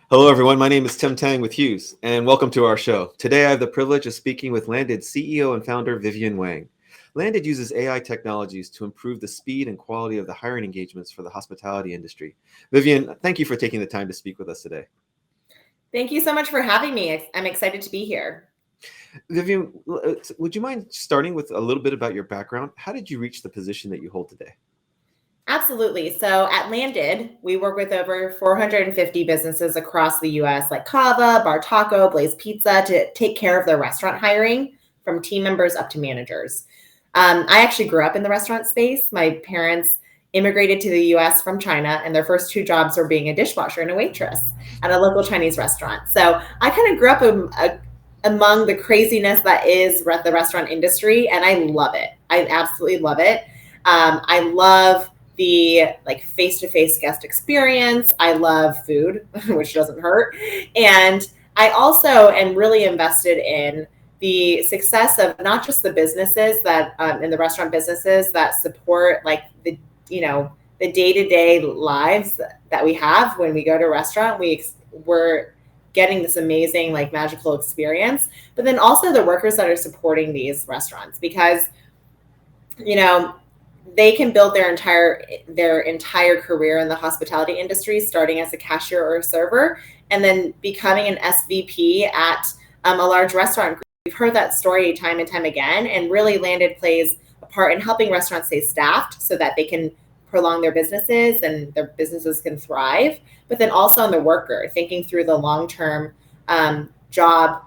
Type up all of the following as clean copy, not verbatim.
Hello, everyone. My name is Tim Tang with Hughes, and welcome to our show. Today, I have the privilege of speaking with Landed CEO and founder Vivian Wang. Landed uses AI technologies to improve the speed and quality of the hiring engagements for the hospitality industry. Vivian, thank you for taking the time to speak with us today. Thank you so much for having me. I'm excited to be here. Vivian, would you mind starting with a little bit about your background? How did you reach the position that you hold today? Absolutely. So at Landed, we work with over 450 businesses across the US, like Cava, Bar Taco, Blaze Pizza, to take care of their restaurant hiring from team members up to managers. I actually grew up in the restaurant space. My parents immigrated to the US from China, and their first two jobs were being a dishwasher and a waitress at a local Chinese restaurant. So I kind of grew up among the craziness that is the restaurant industry, and I love it. I absolutely love it. I love the face-to-face guest experience. I love food, which doesn't hurt. And I also am really invested in the success of not just the businesses that in the restaurant businesses that support the day-to-day lives that we have when we go to a restaurant. We're getting this amazing magical experience, but then also the workers that are supporting these restaurants, because they can build their entire career in the hospitality industry, starting as a cashier or a server, and then becoming an SVP at a large restaurant group. We've heard that story time and time again, and really Landed plays a part in helping restaurants stay staffed so that they can prolong their businesses and their businesses can thrive. But then also on the worker, thinking through the long-term job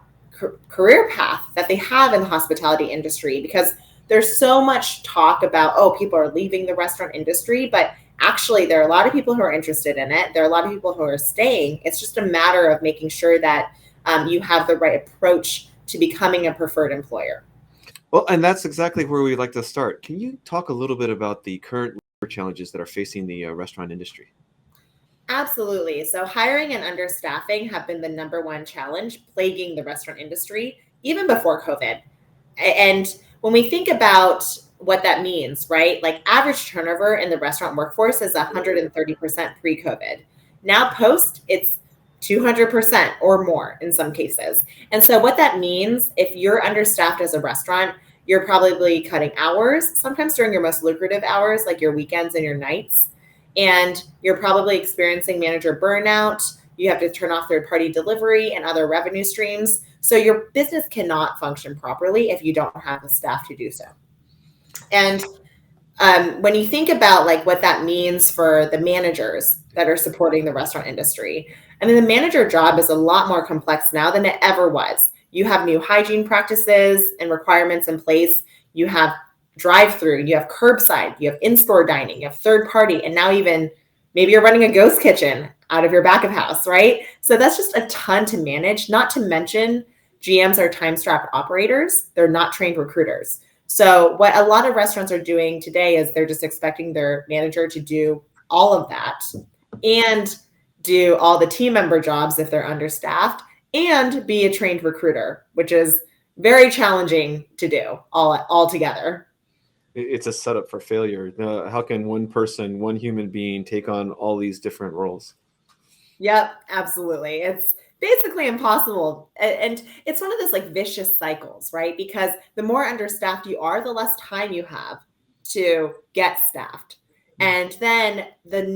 career path that they have in the hospitality industry, because there's so much talk about, oh, people are leaving the restaurant industry, but actually there are a lot of people who are interested in it. There are a lot of people who are staying. It's just a matter of making sure that you have the right approach to becoming a preferred employer. Well, and that's exactly where we'd like to start. Can you talk a little bit about the current labor challenges that are facing the restaurant industry? Absolutely. So hiring and understaffing have been the number one challenge plaguing the restaurant industry, even before COVID. And when we think about what that means, right? Like average turnover in the restaurant workforce is 130% pre-COVID. Now post, it's 200% or more in some cases. And so what that means, if you're understaffed as a restaurant, you're probably cutting hours, sometimes during your most lucrative hours, like your weekends and your nights. And you're probably experiencing manager burnout. You have to turn off third-party delivery and other revenue streams. So your business cannot function properly if you don't have the staff to do so. And when you think about what that means for the managers that are supporting the restaurant industry, I mean, the manager job is a lot more complex now than it ever was. You have new hygiene practices and requirements in place. You have drive-through, you have curbside, you have in-store dining, you have third-party, and now even maybe you're running a ghost kitchen out of your back of house, right? So that's just a ton to manage, not to mention GMs are time-strapped operators. They're not trained recruiters. So what a lot of restaurants are doing today is they're just expecting their manager to do all of that and do all the team member jobs if they're understaffed and be a trained recruiter, which is very challenging to do all together. It's a setup for failure. How can one person, one human being, take on all these different roles? Yep, absolutely. It's basically impossible. And it's one of those vicious cycles, right? Because the more understaffed you are, the less time you have to get staffed. And then the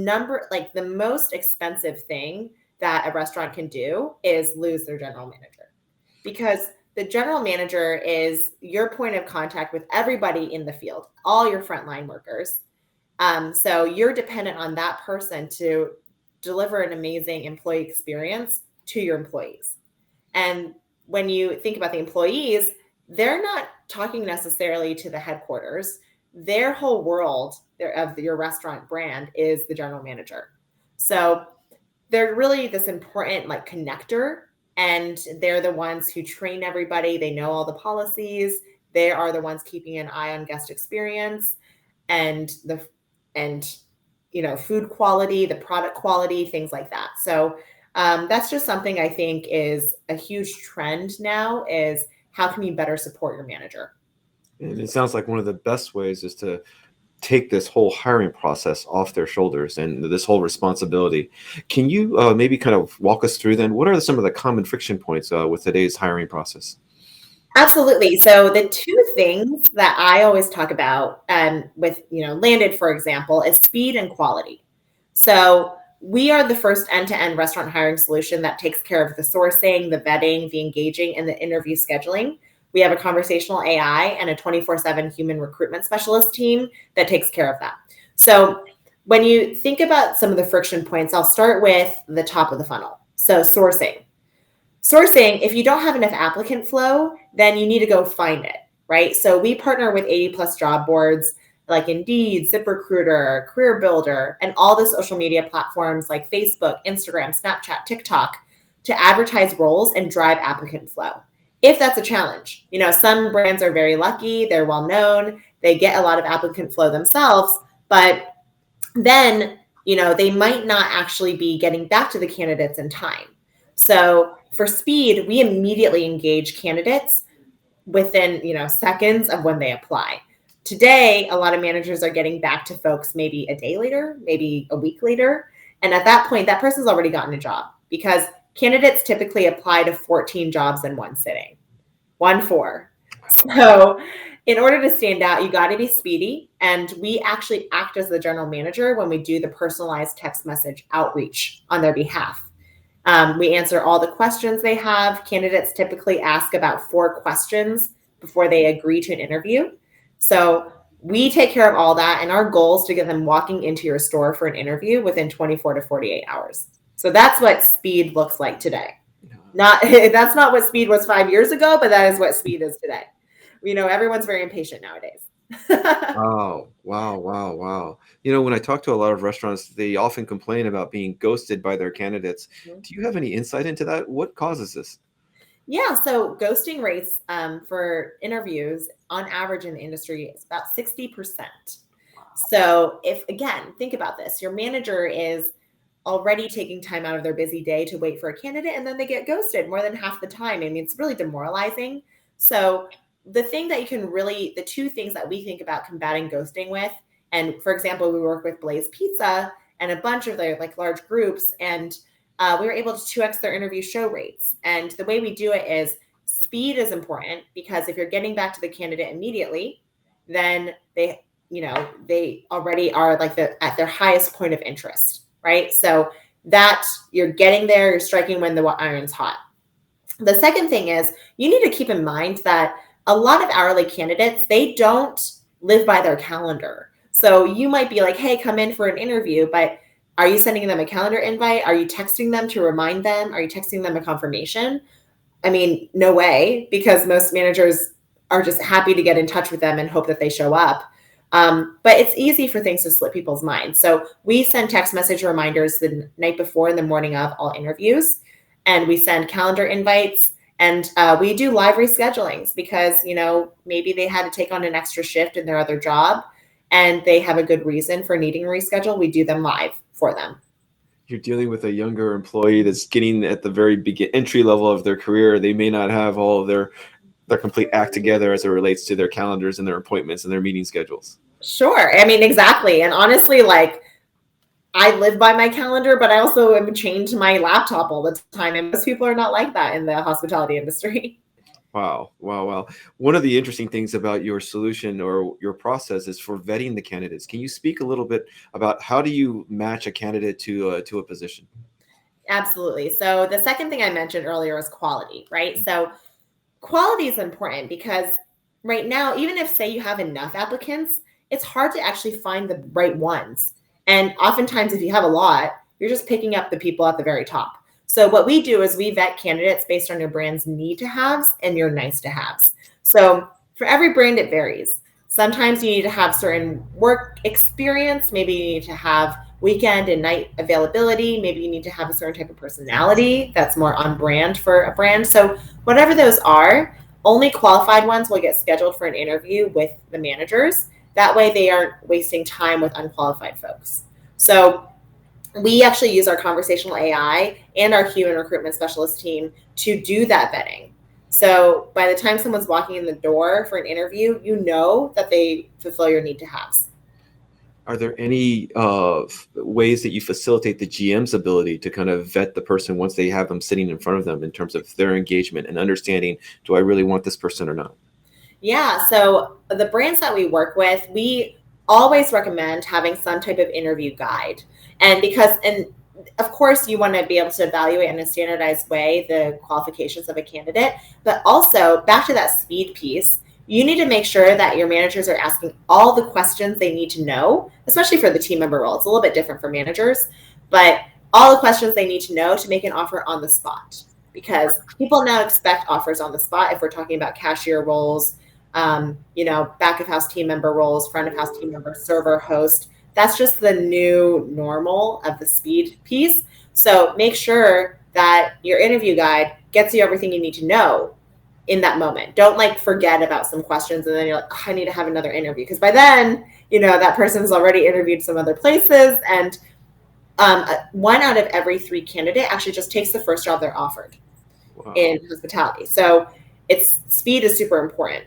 most expensive thing that a restaurant can do is lose their general manager, because the general manager is your point of contact with everybody in the field, all your frontline workers. So you're dependent on that person to deliver an amazing employee experience to your employees. And when you think about the employees, they're not talking necessarily to the headquarters. Their whole world of your restaurant brand is the general manager. So they're really this important connector, and they're the ones who train everybody. They know all the policies. They are the ones keeping an eye on guest experience and food quality, the product quality, things like that. So that's just something I think is a huge trend now, is how can you better support your manager? And it sounds like one of the best ways is to take this whole hiring process off their shoulders and this whole responsibility. Can you maybe kind of walk us through then? What are some of the common friction points with today's hiring process? Absolutely. So the two things that I always talk about with Landed, for example, is speed and quality. So we are the first end-to-end restaurant hiring solution that takes care of the sourcing, the vetting, the engaging, and the interview scheduling. We have a conversational AI and a 24/7 human recruitment specialist team that takes care of that. So when you think about some of the friction points, I'll start with the top of the funnel. So sourcing, if you don't have enough applicant flow, then you need to go find it, right? So we partner with 80 plus job boards like Indeed, ZipRecruiter, Career Builder, and all the social media platforms like Facebook, Instagram, Snapchat, TikTok to advertise roles and drive applicant flow. If that's a challenge, some brands are very lucky, they're well known, they get a lot of applicant flow themselves, but then, they might not actually be getting back to the candidates in time. So for speed, we immediately engage candidates within, seconds of when they apply. Today, a lot of managers are getting back to folks maybe a day later, maybe a week later. And at that point, that person's already gotten a job because candidates typically apply to 14 jobs in one sitting. 1-4. So in order to stand out, you got to be speedy. And we actually act as the general manager when we do the personalized text message outreach on their behalf. We answer all the questions they have. Candidates typically ask about 4 questions before they agree to an interview. So we take care of all that. And our goal is to get them walking into your store for an interview within 24 to 48 hours. So that's what speed looks like today. That's not what speed was 5 years ago, but that is what speed is today. Everyone's very impatient nowadays. Oh, wow, wow, wow. When I talk to a lot of restaurants, they often complain about being ghosted by their candidates. Do you have any insight into that? What causes this? Yeah, so ghosting rates for interviews on average in the industry is about 60%. So think about this, your manager is already taking time out of their busy day to wait for a candidate, and then they get ghosted more than half the time. I mean, it's really demoralizing. So the two things that we think about combating ghosting with, and for example, we work with Blaze Pizza and a bunch of their large groups, and we were able to 2x their interview show rates. And the way we do it is speed is important because if you're getting back to the candidate immediately, then they already are at their highest point of interest, right? So that you're getting there, you're striking when the iron's hot. The second thing is you need to keep in mind that a lot of hourly candidates, they don't live by their calendar. So you might be like, hey, come in for an interview, but are you sending them a calendar invite? Are you texting them to remind them? Are you texting them a confirmation? I mean, no way, because most managers are just happy to get in touch with them and hope that they show up. But it's easy for things to slip people's minds. So we send text message reminders the night before and the morning of all interviews, and we send calendar invites, and we do live reschedulings because, maybe they had to take on an extra shift in their other job and they have a good reason for needing a reschedule. We do them live for them. You're dealing with a younger employee that's getting at the very entry level of their career. They may not have all of their complete act together as it relates to their calendars and their appointments and their meeting schedules. Sure. I mean, exactly. And honestly, I live by my calendar, but I also am chained to my laptop all the time. And most people are not like that in the hospitality industry. Wow. Wow. Wow. One of the interesting things about your solution or your process is for vetting the candidates. Can you speak a little bit about how do you match a candidate to a position? Absolutely. So the second thing I mentioned earlier is quality, right? So quality is important because right now, even if say you have enough applicants, it's hard to actually find the right ones. And oftentimes if you have a lot, you're just picking up the people at the very top. So what we do is we vet candidates based on your brand's need to haves and your nice to haves. So for every brand, it varies. Sometimes you need to have certain work experience. Maybe you need to have weekend and night availability. Maybe you need to have a certain type of personality that's more on brand for a brand. So whatever those are, only qualified ones will get scheduled for an interview with the managers. That way they aren't wasting time with unqualified folks. So we actually use our conversational AI and our human recruitment specialist team to do that vetting. So by the time someone's walking in the door for an interview, you know that they fulfill your need to haves. Are there any ways that you facilitate the GM's ability to kind of vet the person once they have them sitting in front of them in terms of their engagement and understanding, do I really want this person or not? Yeah. So the brands that we work with, we always recommend having some type of interview guide. And of course, you want to be able to evaluate in a standardized way the qualifications of a candidate, but also back to that speed piece, you need to make sure that your managers are asking all the questions they need to know, especially for the team member role. It's a little bit different for managers, but all the questions they need to know to make an offer on the spot. Because people now expect offers on the spot if we're talking about cashier roles, back of house team member roles, front of house team member, server, host. That's just the new normal of the speed piece. So make sure that your interview guide gets you everything you need to know in that moment. Don't like forget about some questions and then you're like, oh, I need to have another interview. Because by then, that person's already interviewed some other places. And one out of every three candidate actually just takes the first job they're offered in hospitality. So speed is super important.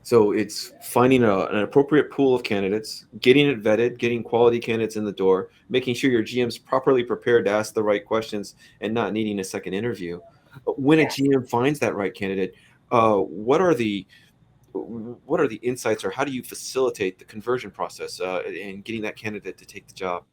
So it's finding an appropriate pool of candidates, getting it vetted, getting quality candidates in the door, making sure your GM's properly prepared to ask the right questions and not needing a second interview. When a Yes. GM finds that right candidate, what are the insights, or how do you facilitate the conversion process in getting that candidate to take the job?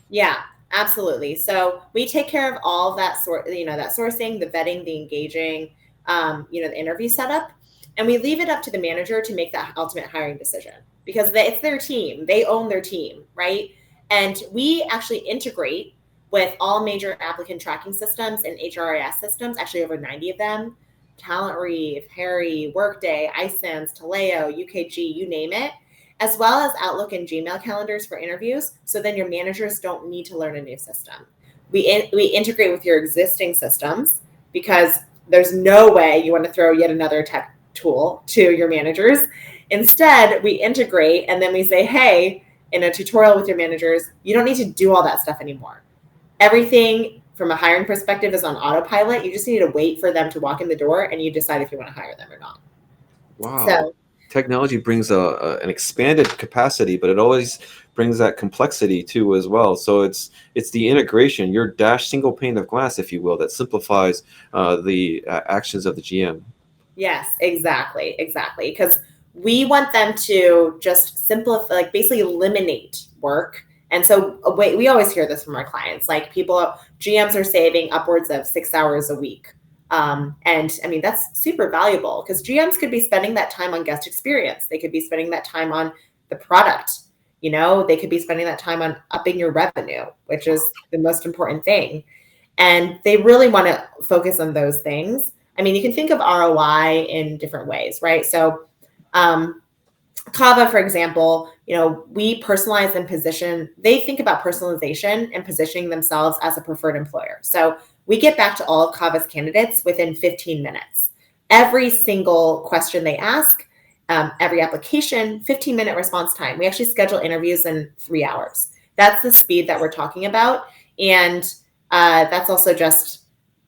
Yeah, absolutely. So we take care of all of that that sourcing, the vetting, the engaging, the interview setup, and we leave it up to the manager to make that ultimate hiring decision because it's their team. They own their team, right? And we actually integrate with all major applicant tracking systems and HRIS systems, actually over 90 of them, Talent Reef, Harry, Workday, iSense, Taleo, UKG, you name it, as well as Outlook and Gmail calendars for interviews. So then your managers don't need to learn a new system. We integrate with your existing systems because there's no way you want to throw yet another tech tool to your managers. Instead, we integrate and then we say, hey, in a tutorial with your managers, you don't need to do all that stuff anymore. Everything from a hiring perspective is on autopilot. You just need to wait for them to walk in the door and you decide if you want to hire them or not. Wow. So Technology brings an expanded capacity, but it always brings that complexity too as well. So it's the integration, your dash single pane of glass, if you will, that simplifies the actions of the GM. yes, exactly. Because we want them to just simplify, like basically eliminate work. And so we always hear this from our clients, like GMs are saving upwards of 6 hours a week. And I mean, that's super valuable because GMs could be spending that time on guest experience. They could be spending that time on the product. They could be spending that time on upping your revenue, which is the most important thing. And they really want to focus on those things. I mean, you can think of ROI in different ways, right? So, Kava, for example, we personalize and position. They think about personalization and positioning themselves as a preferred employer. So we get back to all of Kava's candidates within 15 minutes. Every single question they ask, every application, 15-minute response time. We actually schedule interviews in 3 hours. That's the speed that we're talking about. And that's also just,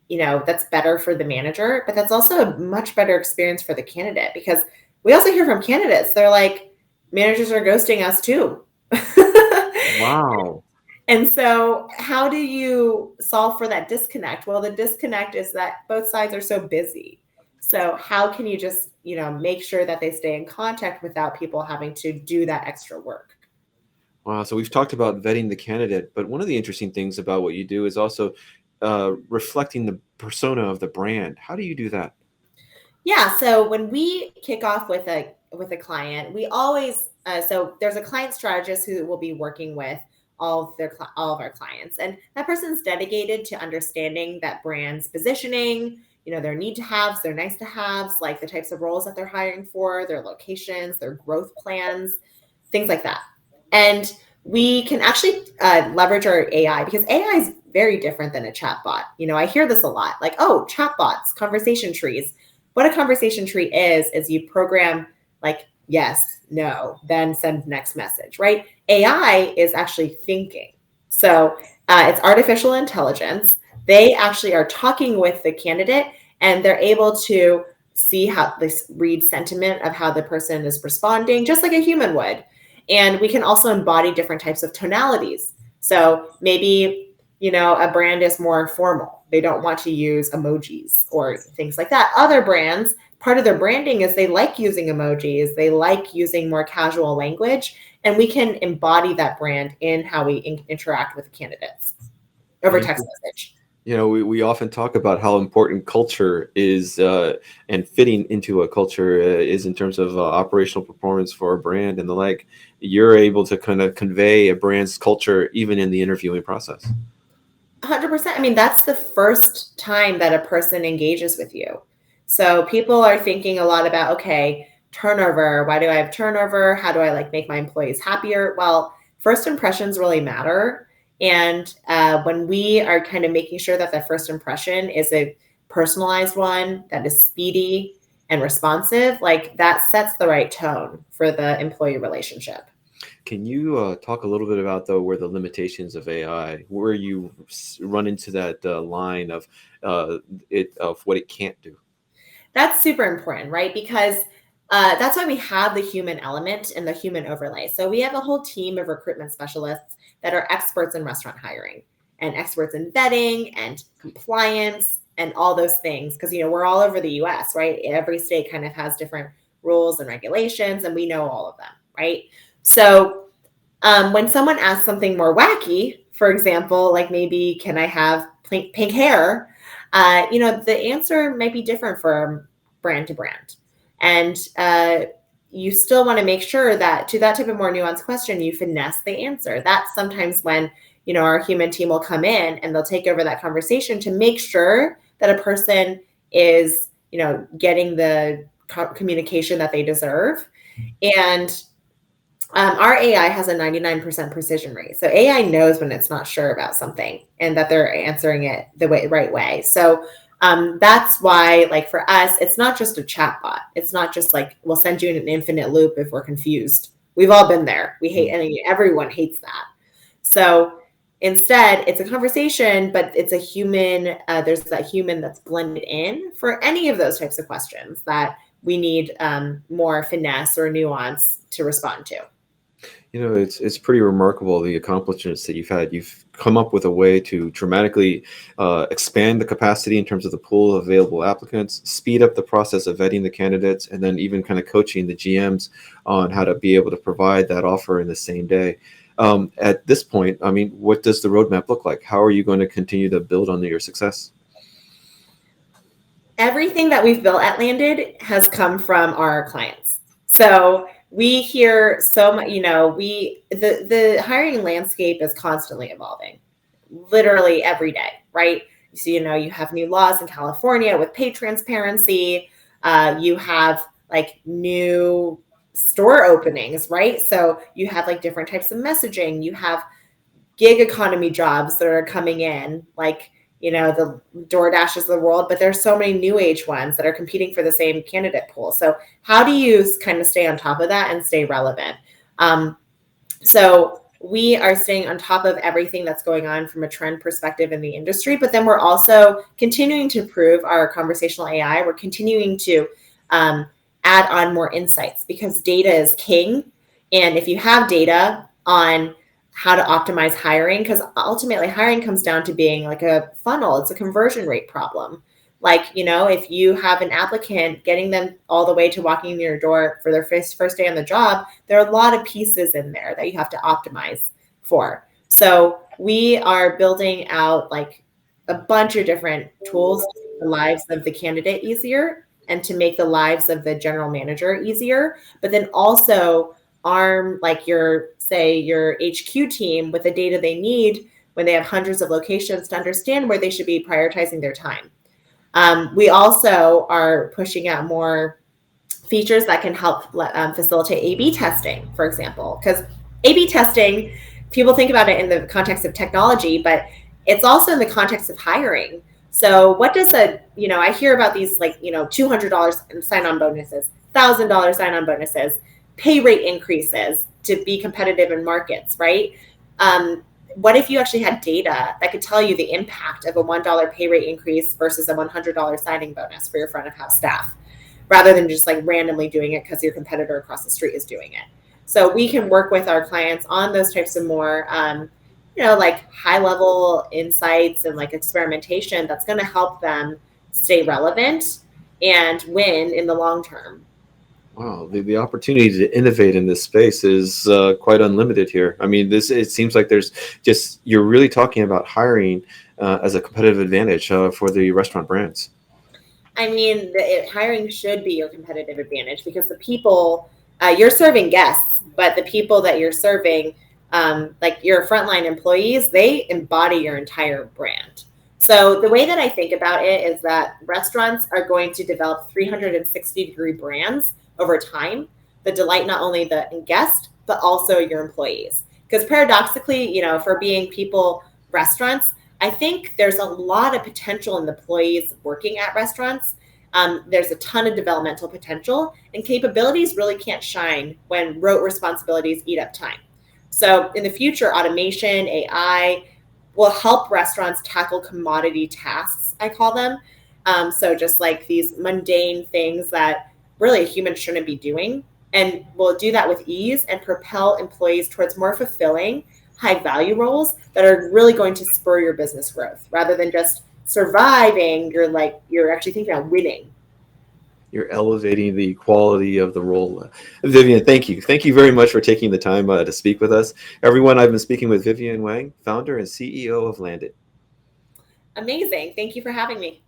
that's better for the manager, but that's also a much better experience for the candidate because we also hear from candidates. They're like, managers are ghosting us too. Wow. And so how do you solve for that disconnect? Well, the disconnect is that both sides are so busy. So how can you just, make sure that they stay in contact without people having to do that extra work? Wow. So we've talked about vetting the candidate, but one of the interesting things about what you do is also reflecting the persona of the brand. How do you do that? Yeah. So when we kick off with a client, we always so there's a client strategist who will be working with all of our clients, and that person's dedicated to understanding that brand's positioning, their need to haves, their nice to haves, like the types of roles that they're hiring for, their locations, their growth plans, things like that. And we can actually leverage our AI because AI is very different than a chatbot. I hear this a lot, like, oh, chatbots, conversation trees. What a conversation tree is you program like yes, no, then send next message, right? AI is actually thinking. So it's artificial intelligence. They actually are talking with the candidate and they're able to see how they read sentiment of how the person is responding, just like a human would. And we can also embody different types of tonalities. So maybe, a brand is more formal. They don't want to use emojis or things like that. Other brands, part of their branding is they like using emojis. They like using more casual language. And we can embody that brand in how we interact with candidates over text message. We often talk about how important culture is and fitting into a culture is in terms of operational performance for a brand and the like. You're able to kind of convey a brand's culture even in the interviewing process. 100%. I mean, that's the first time that a person engages with you. So people are thinking a lot about, okay, turnover. Why do I have turnover? How do I make my employees happier? Well, first impressions really matter. And when we are kind of making sure that that first impression is a personalized one, that is speedy and responsive, that sets the right tone for the employee relationship. Can you talk a little bit about, though, where the limitations of AI, where you run into that line of what it can't do? That's super important, right? Because that's why we have the human element and the human overlay. So we have a whole team of recruitment specialists that are experts in restaurant hiring and experts in vetting and compliance and all those things. Because, we're all over the US, right? Every state kind of has different rules and regulations, and we know all of them, right? So when someone asks something more wacky, for example, like maybe, can I have pink hair? The answer might be different from brand to brand. And you still want to make sure that to that type of more nuanced question, you finesse the answer. That's sometimes when, our human team will come in and they'll take over that conversation to make sure that a person is, getting the communication that they deserve. And our AI has a 99% precision rate. So AI knows when it's not sure about something and that they're answering it the right way. So that's why, for us, it's not just a chat bot. It's not just we'll send you in an infinite loop if we're confused. We've all been there. We hate, and everyone hates that. So instead, it's a conversation, but it's a human. There's that human that's blended in for any of those types of questions that we need more finesse or nuance to respond to. It's pretty remarkable, the accomplishments that you've had. You've come up with a way to dramatically expand the capacity in terms of the pool of available applicants, speed up the process of vetting the candidates, and then even kind of coaching the GMs on how to be able to provide that offer in the same day. At this point, I mean, what does the roadmap look like? How are you going to continue to build on your success? Everything that we've built at Landed has come from our clients. So we hear so much, the hiring landscape is constantly evolving, literally every day, right? So, you have new laws in California with pay transparency. You have new store openings, right? So you have different types of messaging. You have gig economy jobs that are coming in, the DoorDashes of the world, but there's so many new age ones that are competing for the same candidate pool. So how do you kind of stay on top of that and stay relevant? So we are staying on top of everything that's going on from a trend perspective in the industry, but then we're also continuing to improve our conversational AI. We're continuing to add on more insights because data is king. And if you have data on how to optimize hiring, because ultimately hiring comes down to being a funnel. It's a conversion rate problem. If you have an applicant, getting them all the way to walking in your door for their first day on the job, there are a lot of pieces in there that you have to optimize for. So we are building out a bunch of different tools to make the lives of the candidate easier and to make the lives of the general manager easier, but then also arm your HQ team with the data they need when they have hundreds of locations to understand where they should be prioritizing their time. We also are pushing out more features that can help facilitate A/B testing, for example, because A/B testing, people think about it in the context of technology, but it's also in the context of hiring. So what does I hear about these $200 sign-on bonuses, $1,000 sign-on bonuses, pay rate increases to be competitive in markets, right? What if you actually had data that could tell you the impact of a $1 pay rate increase versus a $100 signing bonus for your front of house staff, rather than just randomly doing it because your competitor across the street is doing it? So we can work with our clients on those types of more, like high level insights and like experimentation that's going to help them stay relevant and win in the long term. Wow, the opportunity to innovate in this space is quite unlimited here. I mean, it seems like you're really talking about hiring as a competitive advantage for the restaurant brands. I mean, hiring should be your competitive advantage because the people you're serving guests, but the people that you're serving, like your frontline employees, they embody your entire brand. So the way that I think about it is that restaurants are going to develop 360-degree brands over time that delight not only the guest but also your employees. Because paradoxically, for being people restaurants, I think there's a lot of potential in the employees working at restaurants. There's a ton of developmental potential, and capabilities really can't shine when rote responsibilities eat up time. So, in the future, automation, AI will help restaurants tackle commodity tasks, I call them. So, just like these mundane things that really a human shouldn't be doing. And we'll do that with ease and propel employees towards more fulfilling, high value roles that are really going to spur your business growth rather than just surviving. You're actually thinking about winning. You're elevating the quality of the role. Vivian, thank you. Thank you very much for taking the time to speak with us. Everyone, I've been speaking with Vivian Wang, founder and CEO of Landed. Amazing. Thank you for having me.